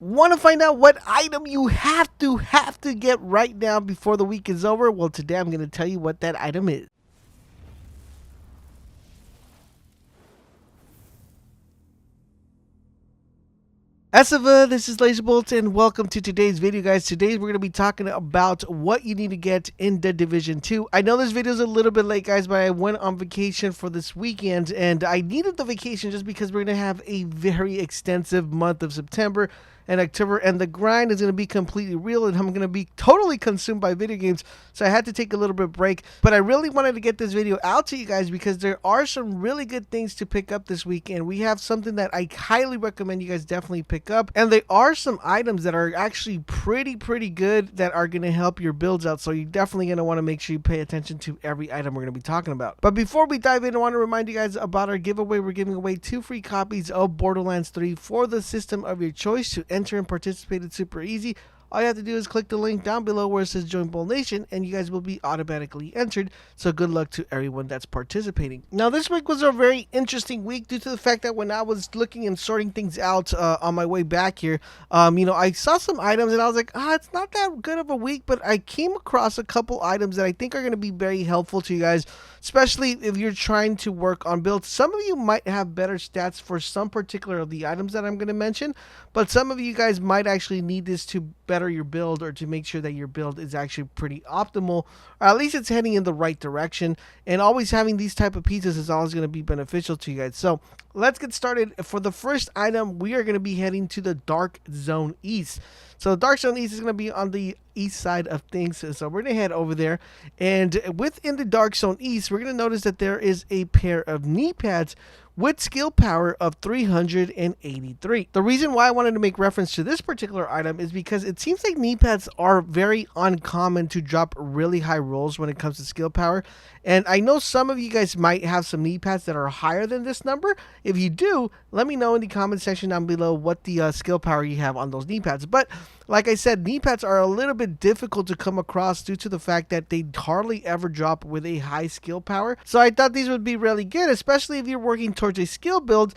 Want to find out what item you have to get right now before the week is over? Well, today I'm going to tell you what that item is. Asava, this is LaserBolt, and welcome to today's video, guys. Today we're going to be talking about what you need to get in the Division 2. I know this video is a little bit late, guys, but I went on vacation for this weekend, and I needed the vacation just because we're going to have a very extensive month of September and October, and the grind is going to be completely real, and I'm going to be totally consumed by video games, so I had to take a little bit break. But I really wanted to get this video out to you guys because there are some really good things to pick up this week, and we have something that I highly recommend you guys definitely pick up. And there are some items that are actually pretty good that are going to help your builds out, so you're definitely going to want to make sure you pay attention to every item we're going to be talking about. But before we dive in, I want to remind you guys about our giveaway. We're giving away 2 free copies of Borderlands 3 for the system of your choice. To enter and participate, it's super easy. All you have to do is click the link down below where it says Join Bolt Nation, and you guys will be automatically entered. So good luck to everyone that's participating. Now, this week was a very interesting week due to the fact that when I was looking and sorting things out on my way back here, I saw some items and I was like, it's not that good of a week, but I came across a couple items that I think are going to be very helpful to you guys, especially if you're trying to work on builds. Some of you might have better stats for some particular of the items that I'm going to mention, but some of you guys might actually need this to better your build or to make sure that your build is actually pretty optimal, or at least it's heading in the right direction. And always having these type of pieces is always going to be beneficial to you guys. So let's get started. For the first item, we are going to be heading to the Dark Zone East. So Dark Zone East is going to be on the east side of things, so we're going to head over there. And within the Dark Zone East, we're going to notice that there is a pair of Kneepads with skill power of 383. The reason why I wanted to make reference to this particular item is because it seems like Kneepads are very uncommon to drop really high rolls when it comes to skill power. And I know some of you guys might have some Kneepads that are higher than this number. If you do, let me know in the comment section down below what the skill power you have on those Kneepads. But like I said, Kneepads are a little bit difficult to come across due to the fact that they hardly ever drop with a high skill power. So I thought these would be really good, especially if you're working towards a skill build,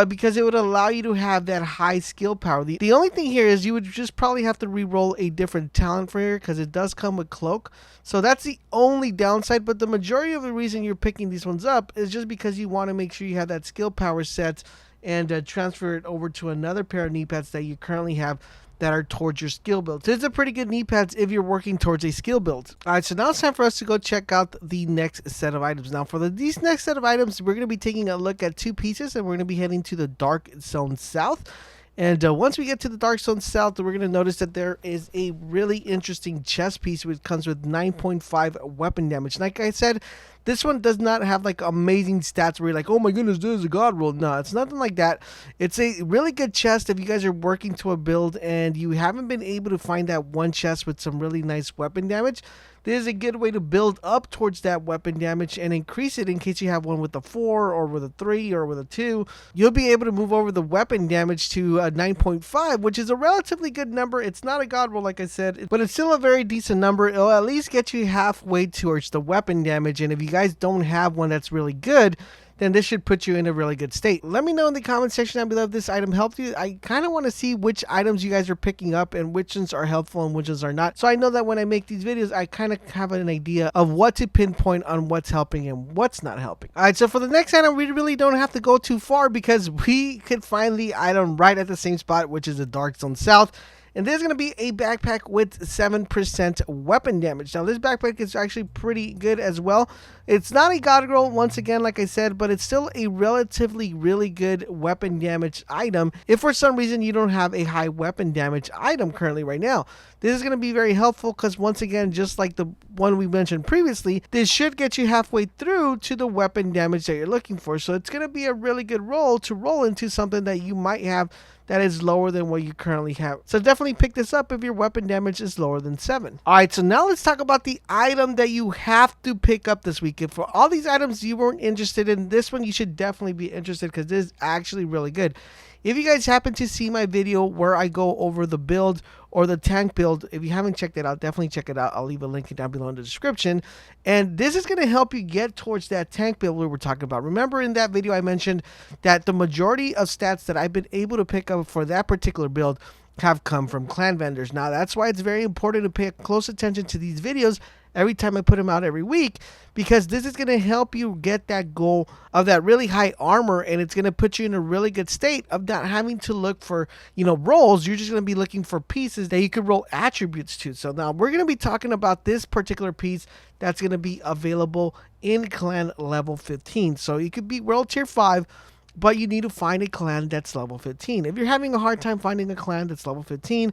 because it would allow you to have that high skill power. The only thing here is you would just probably have to re-roll a different talent for here because it does come with cloak. So that's the only downside, but the majority of the reason you're picking these ones up is just because you want to make sure you have that skill power set and transfer it over to another pair of Kneepads that you currently have that are towards your skill build. So it's a pretty good Kneepads if you're working towards a skill build. Alright, so now it's time for us to go check out the next set of items. Now for these next set of items, we're going to be taking a look at 2 pieces, and we're going to be heading to the Dark Zone South. And once we get to the Dark Zone South, we're going to notice that there is a really interesting chest piece which comes with 9.5 weapon damage. Like I said, this one does not have like amazing stats where you're like, oh my goodness, this is a god roll. No, it's nothing like that. It's a really good chest if you guys are working to a build and you haven't been able to find that one chest with some really nice weapon damage. This is a good way to build up towards that weapon damage and increase it in case you have one with a 4 or with a 3 or with a 2. You'll be able to move over the weapon damage to 9.5, which is a relatively good number. It's not a god roll, like I said, but it's still a very decent number. It'll at least get you halfway towards the weapon damage, and if you guys don't have one that's really good, then this should put you in a really good state. Let me know in the comment section down below if this item helped you. I kind of want to see which items you guys are picking up and which ones are helpful and which ones are not. So I know that when I make these videos, I kind of have an idea of what to pinpoint on what's helping and what's not helping. All right, so for the next item, we really don't have to go too far because we could find the item right at the same spot, which is the Dark Zone South. And there's going to be a backpack with 7% weapon damage. Now, this backpack is actually pretty good as well. It's not a god roll, once again, like I said, but it's still a relatively really good weapon damage item if for some reason you don't have a high weapon damage item currently right now. This is going to be very helpful because, once again, just like the one we mentioned previously, this should get you halfway through to the weapon damage that you're looking for. So it's going to be a really good roll to roll into something that you might have that is lower than what you currently have. So definitely pick this up if your weapon damage is lower than 7. Alright, so now let's talk about the item that you have to pick up this week. If for all these items you weren't interested in, this one you should definitely be interested because this is actually really good. If you guys happen to see my video where I go over the build or the tank build, if you haven't checked it out, definitely check it out. I'll leave a link down below in the description. And this is going to help you get towards that tank build we were talking about. Remember in that video I mentioned that the majority of stats that I've been able to pick up for that particular build have come from clan vendors. Now that's why it's very important to pay close attention to these videos every time I put them out every week, because this is going to help you get that goal of that really high armor, and it's going to put you in a really good state of not having to look for, rolls. You're just going to be looking for pieces that you could roll attributes to. So now we're going to be talking about this particular piece that's going to be available in clan level 15. So you could be world tier 5, but you need to find a clan that's level 15. If you're having a hard time finding a clan that's level 15,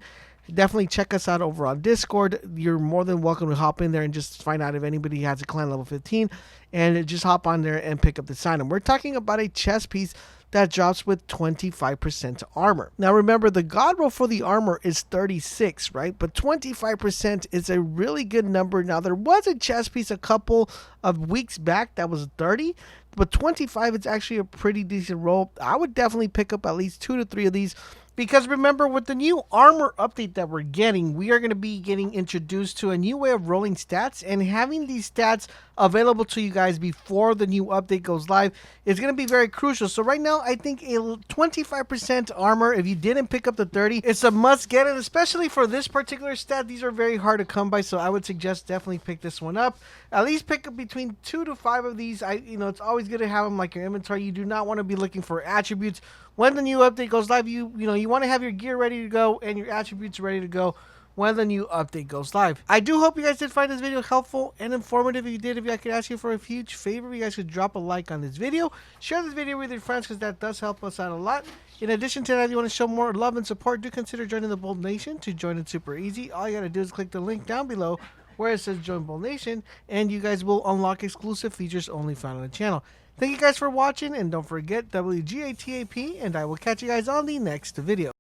definitely check us out over on Discord. You're more than welcome to hop in there and just find out if anybody has a clan level 15, and just hop on there and pick up this item. We're talking about a chest piece that drops with 25% armor. Now remember, the god roll for the armor is 36, right? But 25% is a really good number. Now there was a chest piece a couple of weeks back that was 30, but 25 is actually a pretty decent roll. I would definitely pick up at least 2 to 3 of these, because remember, with the new armor update that we're getting, we are going to be getting introduced to a new way of rolling stats, and having these stats available to you guys before the new update goes live is going to be very crucial. So right now, I think a 25% armor, if you didn't pick up the 30, it's a must get it, especially for this particular stat. These are very hard to come by, so I would suggest definitely pick this one up. At least pick up between 2 to 5 of these. It's always good to have them like your inventory. You do not want to be looking for attributes. When the new update goes live, you want to have your gear ready to go and your attributes ready to go when the new update goes live. I do hope you guys did find this video helpful and informative. If you did, if I could ask you for a huge favor, you guys could drop a like on this video. Share this video with your friends, because that does help us out a lot. In addition to that, if you want to show more love and support, do consider joining the Bolt Nation. To join, it's super easy. All you got to do is click the link down below where it says Join Bolt Nation, and you guys will unlock exclusive features only found on the channel. Thank you guys for watching, and don't forget WGATAP, and I will catch you guys on the next video.